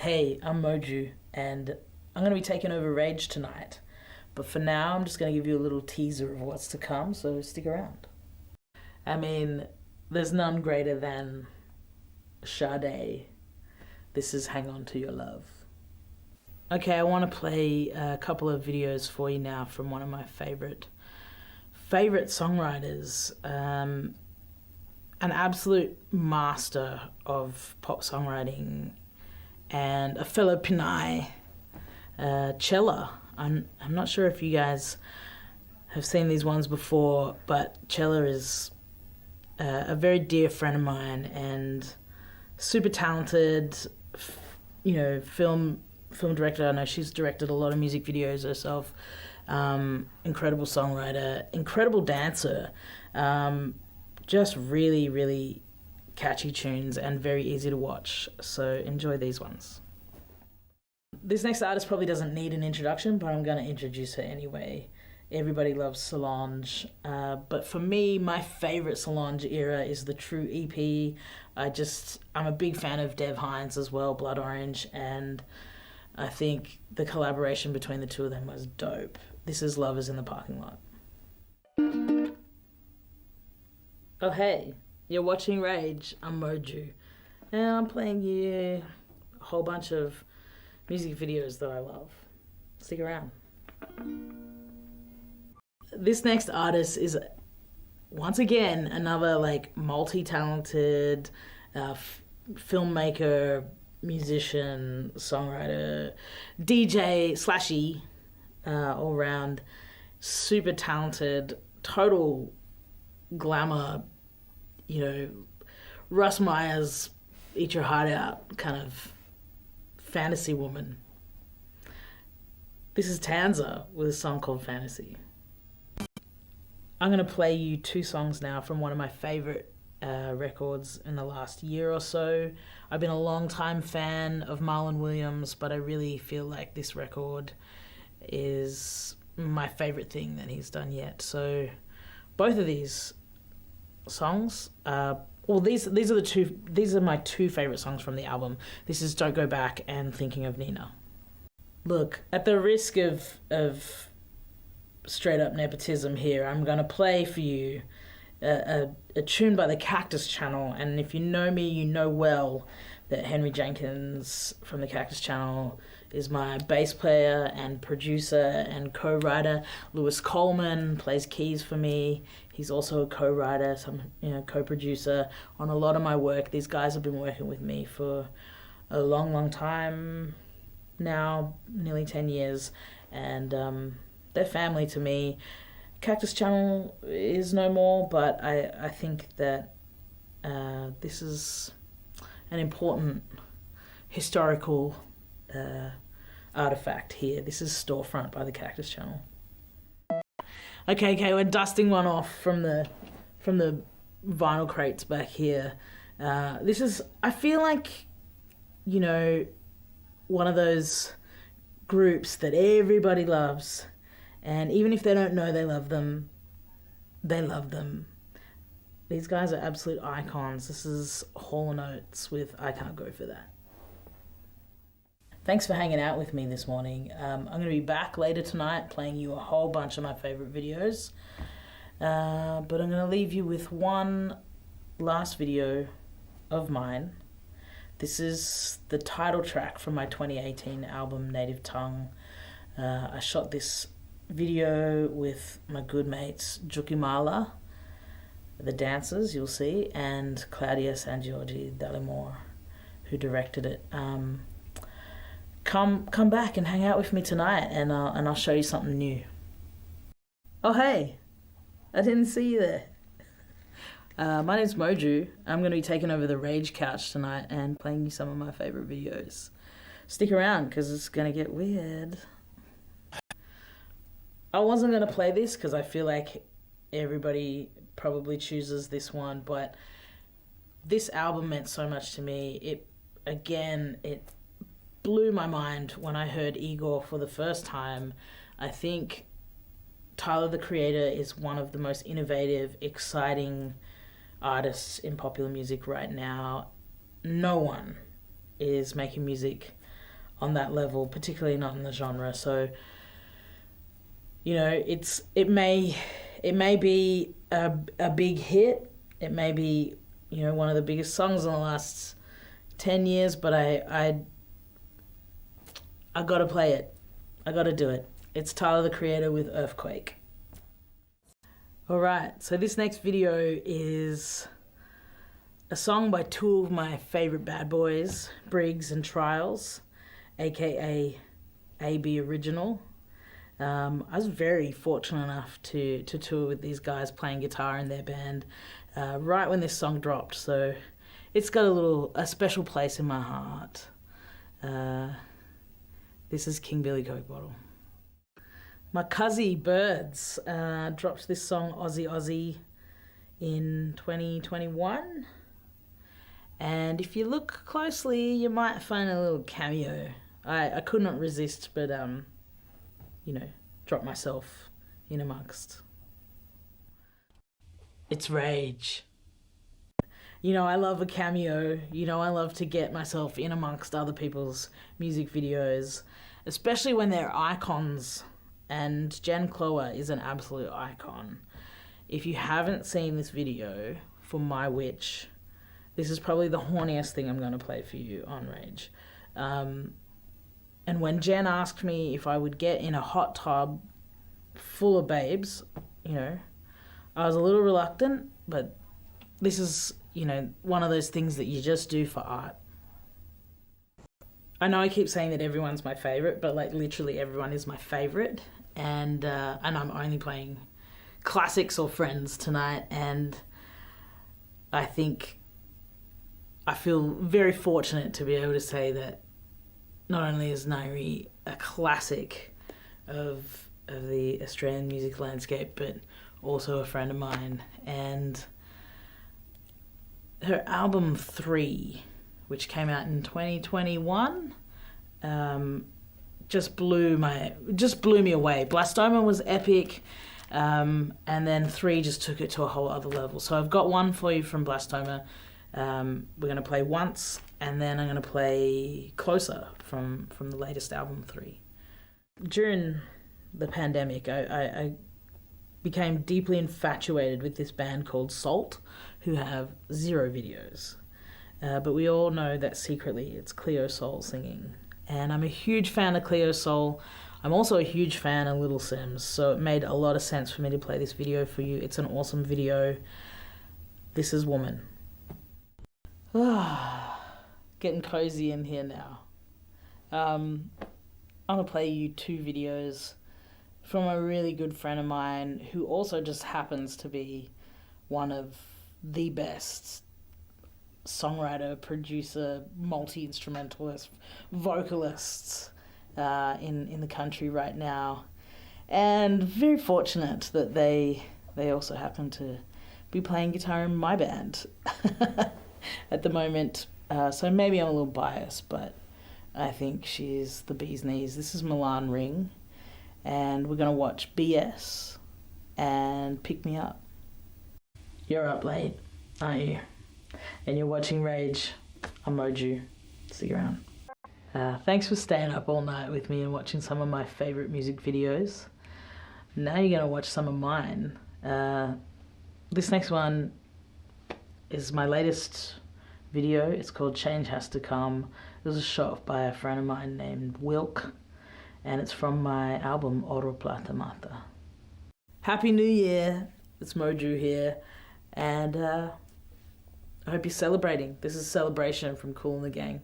Hey, I'm Moju, and I'm going to be taking over Rage tonight. But for now, I'm just going to give you a little teaser of what's to come, so stick around. I mean, there's none greater than Sade. This is Hang On To Your Love. Okay, I want to play a couple of videos for you now from one of my favorite songwriters. An absolute master of pop songwriting and a fellow Pinay, Chela. I'm not sure if you guys have seen these ones before, but Chela is a very dear friend of mine and super talented, film director. I know she's directed a lot of music videos herself. Incredible songwriter, incredible dancer. Just really, really catchy tunes and very easy to watch. So enjoy these ones. This next artist probably doesn't need an introduction, but I'm going to introduce her anyway. Everybody loves Solange, but for me, my favourite Solange era is the True EP. I'm a big fan of Dev Hynes as well, Blood Orange, and I think the collaboration between the two of them was dope. This is Lovers in the Parking Lot. Oh hey, you're watching Rage, I'm Moju, and I'm playing you a whole bunch of music videos that I love. Stick around. This next artist is, once again, another multi-talented filmmaker, musician, songwriter, DJ, slashy, all round, super talented, total glamour, Russ Meyer's eat your heart out kind of fantasy woman. This is Tanzer with a song called Fantasy. I'm going to play you two songs now from one of my favourite records in the last year or so. I've been a long time fan of Marlon Williams, but I really feel like this record is my favourite thing that he's done yet. So both of these songs, these are my two favourite songs from the album. This is Don't Go Back and Thinking of Nina. Look, at the risk of straight up nepotism here, I'm going to play for you a tune by the Cactus channel, and if you know me, you know well that Henry Jenkins from the Cactus channel is my bass player and producer and co-writer. Lewis Coleman plays keys for me. He's also a co-writer, co-producer on a lot of my work. These guys have been working with me for a long, long time now, nearly 10 years, and they're family to me. Cactus channel is no more, but I think that this is an important historical artifact here. This is Storefront by the Cactus channel. Okay, we're dusting one off from the vinyl crates back here. This is, I feel like, one of those groups that everybody loves, and even if they don't know they love them, they love them. These guys are absolute icons. This is Hall & Oates with I Can't Go For That. Thanks for hanging out with me this morning. I'm going to be back later tonight playing you a whole bunch of my favourite videos. But I'm going to leave you with one last video of mine. This is the title track from my 2018 album, Native Tongue. I shot this video with my good mates, Jukimala, the dancers, you'll see, and Claudia San Giorgi Dallimore, who directed it. Come back and hang out with me tonight, and I'll show you something new. Oh hey, I didn't see you there. My name's Moju. I'm going to be taking over the Rage couch tonight and playing you some of my favourite videos. Stick around, because it's going to get weird. I wasn't going to play this because I feel like everybody probably chooses this one, but this album meant so much to me. It blew my mind when I heard Igor for the first time. I think Tyler, the Creator, is one of the most innovative, exciting artists in popular music right now. No one is making music on that level, particularly not in the genre. So, you know, it may be a big hit. It may be, you know, one of the biggest songs in the last 10 years, but I gotta play it. I gotta do it. It's Tyler, the Creator, with Earfquake. Alright, so this next video is a song by two of my favourite bad boys, Briggs and Trials, aka AB Original. I was very fortunate enough to tour with these guys playing guitar in their band right when this song dropped, so it's got a special place in my heart. This is King Billy Cokebottle. My cousin Birdz dropped this song Aussie Aussie in 2021, and if you look closely you might find a little cameo. I could not resist but you know, drop myself in amongst. It's Rage. You know, I love a cameo. You know, I love to get myself in amongst other people's music videos, especially when they're icons. And Jen Cloher is an absolute icon. If you haven't seen this video for My Witch, this is probably the horniest thing I'm going to play for you on Rage. And when Jen asked me if I would get in a hot tub full of babes, you know, I was a little reluctant, but this is, you know, one of those things that you just do for art. I know I keep saying that everyone's my favourite, but like literally everyone is my favourite, and I'm only playing classics or friends tonight, and I think I feel very fortunate to be able to say that not only is Ngaiire a classic of the Australian music landscape, but also a friend of mine, and her album 3, which came out in 2021, just blew me away. Blastoma was epic, and then 3 just took it to a whole other level. So I've got one for you from Blastoma. We're going to play Once, and then I'm going to play Closer from the latest album 3. During the pandemic, I became deeply infatuated with this band called Salt, who have 0 videos. But we all know that secretly it's Cleo Sol singing. And I'm a huge fan of Cleo Sol. I'm also a huge fan of Lil Simz, so it made a lot of sense for me to play this video for you. It's an awesome video. This is Woman. Getting cozy in here now. I'm going to play you 2 videos from a really good friend of mine who also just happens to be one of the best songwriter, producer, multi-instrumentalist, vocalists in the country right now. And very fortunate that they also happen to be playing guitar in my band at the moment. So maybe I'm a little biased, but I think she's the bee's knees. This is Milan Ring, and we're going to watch BS and Pick Me Up. You're up late, aren't you? And you're watching Rage. I'm Moju. See you around. Thanks for staying up all night with me and watching some of my favourite music videos. Now you're going to watch some of mine. This next one is my latest video. It's called Change Has to Come. It was shot by a friend of mine named Wilk, and it's from my album Oro Plata Mata. Happy New Year. It's Moju here, and I hope you're celebrating. This is a celebration from Kool and the Gang.